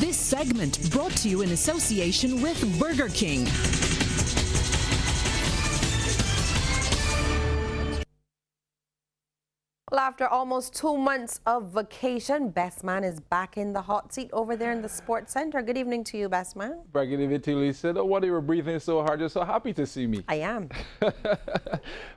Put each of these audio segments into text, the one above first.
This segment brought to you in association with Burger King. Well, after almost 2 months of vacation, Best Man is back in the hot seat over there in the Sports Center. Good evening to you, Best Man. Good evening to you, Lisa. No wonder you were breathing so hard. You're so happy to see me. I am. Well,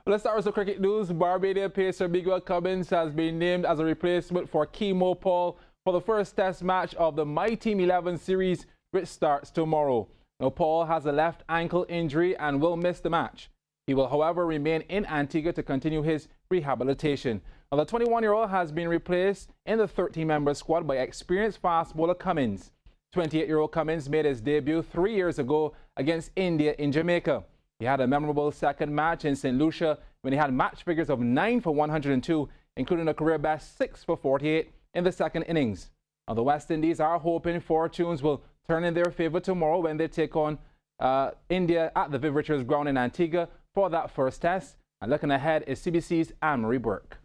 let's start with some cricket news. Barbados pacer Miguel Cummins has been named as a replacement for Keemo Paul for the first test match of the My Team 11 series, which starts tomorrow. Now, Paul has a left ankle injury and will miss the match. He will, however, remain in Antigua to continue his rehabilitation. Now, the 21-year-old has been replaced in the 13-member squad by experienced fast bowler Cummins. 28-year-old Cummins made his debut 3 years ago against India in Jamaica. He had a memorable second match in St. Lucia when he had match figures of 9 for 102, including a career best 6 for 48 in the second innings. Now, the West Indies are hoping fortunes will turn in their favor tomorrow when they take on India at the Viv Richards ground in Antigua for that first test. And looking ahead is CBC's Anne-Marie Burke.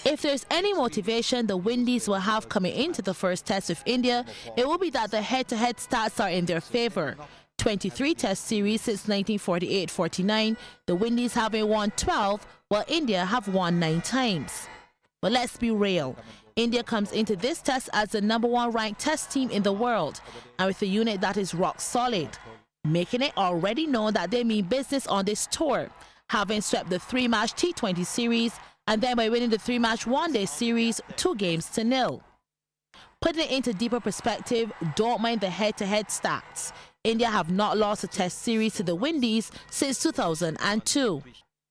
If there's any motivation the Windies will have coming into the first test with India, it will be that the head-to-head stats are in their favor. 23 test series since 1948-49, the Windies having won 12, while India have won 9 times. But let's be real. India comes into this test as the #1 ranked test team in the world, and with a unit that is rock solid, making it already known that they mean business on this tour, having swept the 3-match T20 series and then by winning the 3-match one-day series 2-0. Putting it into deeper perspective, don't mind the head-to-head stats. India have not lost a test series to the Windies since 2002.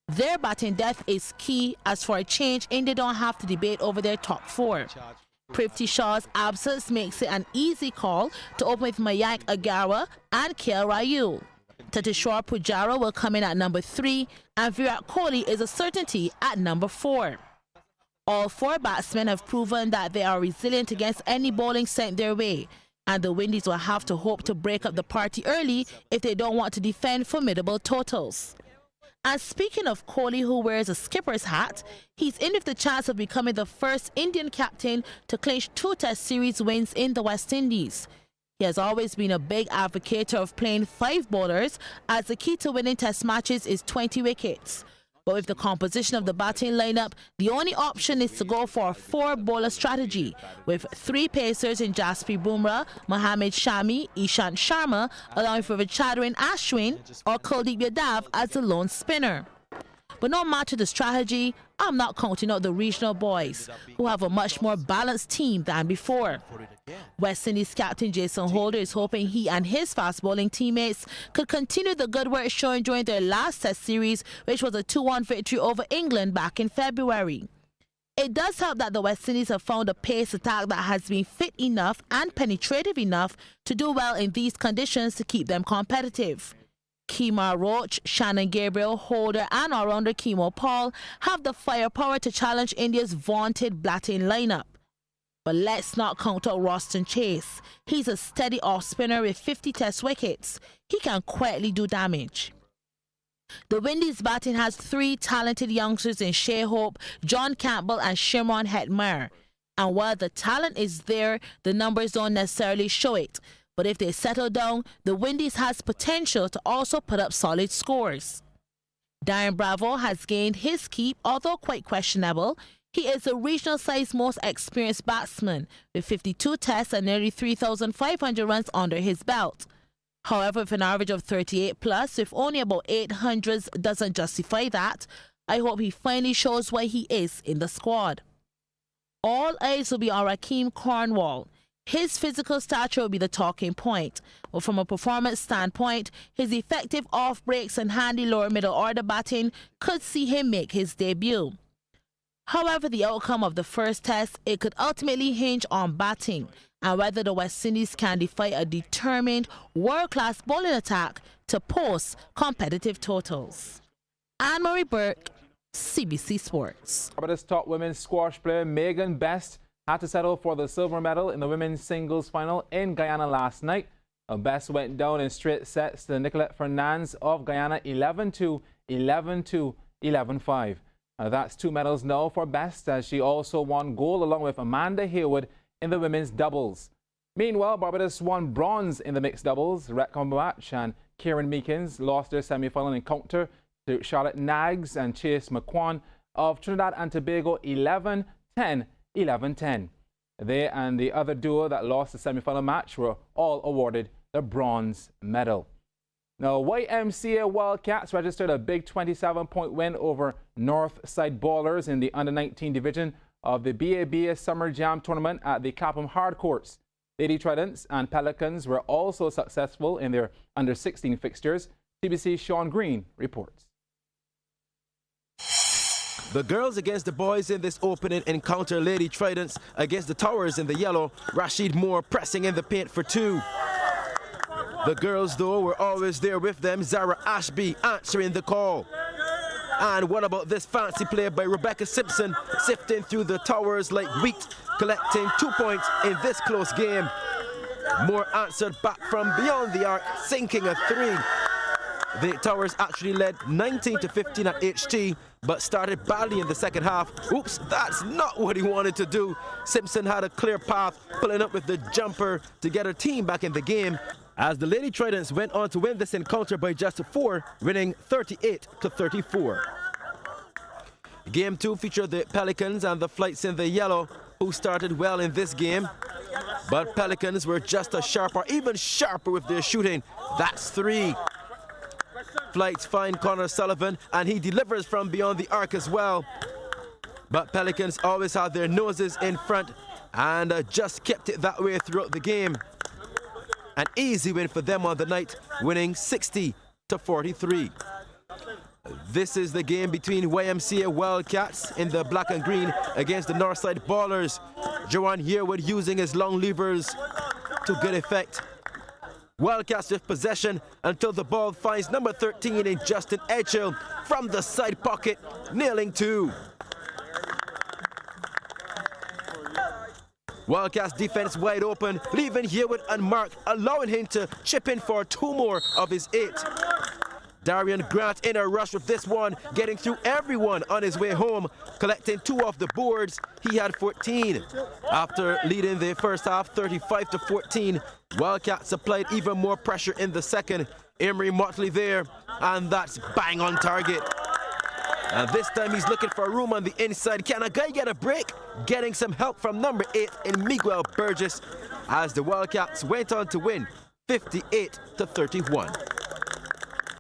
Their batting depth is key. As for a change, India don't have to debate over their top 4. Prithvi Shaw's absence makes it an easy call to open with Mayank Agarwal and KL Rahul. Tatishwar Pujara will come in at number 3, and Virat Kohli is a certainty at number 4. All 4 batsmen have proven that they are resilient against any bowling sent their way, and the Windies will have to hope to break up the party early if they don't want to defend formidable totals. And speaking of Kohli, who wears a skipper's hat, he's in with the chance of becoming the first Indian captain to clinch 2 test series wins in the West Indies. He has always been a big advocate of playing 5 bowlers, as the key to winning test matches is 20 wickets. But with the composition of the batting lineup, the only option is to go for a 4-bowler strategy, with 3 pacers in Jasprit Bumrah, Mohammad Shami, Ishant Sharma, along with Ravichandran Ashwin or Kuldeep Yadav as the lone spinner. But no matter the strategy, I'm not counting out the regional boys, who have a much more balanced team than before. West Indies captain Jason Holder is hoping he and his fast bowling teammates could continue the good work shown during their last test series, which was a 2-1 victory over England back in February. It does help that the West Indies have found a pace attack that has been fit enough and penetrative enough to do well in these conditions to keep them competitive. Kemar Roach, Shannon Gabriel, Holder and all-rounder Keemo Paul have the firepower to challenge India's vaunted batting lineup. But let's not count out Roston Chase. He's a steady off-spinner with 50 test wickets. He can quietly do damage. The Windies batting has 3 talented youngsters in Shai Hope, John Campbell and Shimron Hetmyer. And while the talent is there, the numbers don't necessarily show it. But if they settle down, the Windies has potential to also put up solid scores. Darren Bravo has gained his keep, although quite questionable. He is the regional side's most experienced batsman, with 52 tests and nearly 3,500 runs under his belt. However, if an average of 38 plus, with only about 800s doesn't justify that, I hope he finally shows why he is in the squad. All eyes will be on Rakeem Cornwall. His physical stature will be the talking point, but from a performance standpoint, his effective off breaks and handy lower middle order batting could see him make his debut. However, the outcome of the first test, it could ultimately hinge on batting and whether the West Indies can defy a determined world-class bowling attack to post competitive totals. Anne-Marie Burke, CBC Sports. Barbados top women's squash player Megan Best had to settle for the silver medal in the women's singles final in Guyana last night. Best went down in straight sets to Nicolette Fernandez of Guyana 11-2, 11-2, 11-5. That's 2 medals now for Best, as she also won gold along with Amanda Hayward in the women's doubles. Meanwhile, Barbados won bronze in the mixed doubles rec combo match, and Kieran Meekins lost their semi-final encounter to Charlotte Nags and Chase McQuan of Trinidad and Tobago 11-10, 11-10. They and the other duo that lost the semi-final match were all awarded the bronze medal. Now, YMCA Wildcats registered a big 27-point win over Northside Ballers in the under-19 division of the BABA Summer Jam tournament at the Clapham Hard Courts. Lady Tridents and Pelicans were also successful in their under-16 fixtures. TBC's Sean Green reports. The girls against the boys in this opening encounter. Lady Tridents against the Towers in the yellow. Rashid Moore pressing in the paint for two. The girls, though, were always there with them. Zara Ashby answering the call. And what about this fancy play by Rebecca Simpson, sifting through the Towers like wheat, collecting 2 points in this close game. Moore answered back from beyond the arc, sinking a three. The Towers actually led 19-15 at HT, but started badly in the second half. Oops, that's not what he wanted to do. Simpson had a clear path, pulling up with the jumper to get her team back in the game, as the Lady Tridents went on to win this encounter by just 4, winning 38-34. Game 2 featured the Pelicans and the Flights in the yellow, who started well in this game. But Pelicans were just as sharp, or even sharper with their shooting. That's 3. Flights find Connor Sullivan, and he delivers from beyond the arc as well. But Pelicans always had their noses in front and just kept it that way throughout the game. An easy win for them on the night, winning 60-43. This is the game between YMCA Wildcats in the black and green against the Northside Ballers. Joanne Yearwood using his long levers to good effect. Wildcats with possession until the ball finds number 13 in Justin Edghill from the side pocket, nailing 2. Wildcats defense wide open, leaving Yearwood unmarked, allowing him to chip in for 2 more of his 8. Darian Grant in a rush with this one, getting through everyone on his way home, collecting 2 off the boards. He had 14. After leading the first half 35-14, Wildcats applied even more pressure in the second. Emery Motley there, and that's bang on target. And this time he's looking for room on the inside. Can a guy get a break? Getting some help from number 8 in Miguel Burgess, as the Wildcats went on to win 58-31.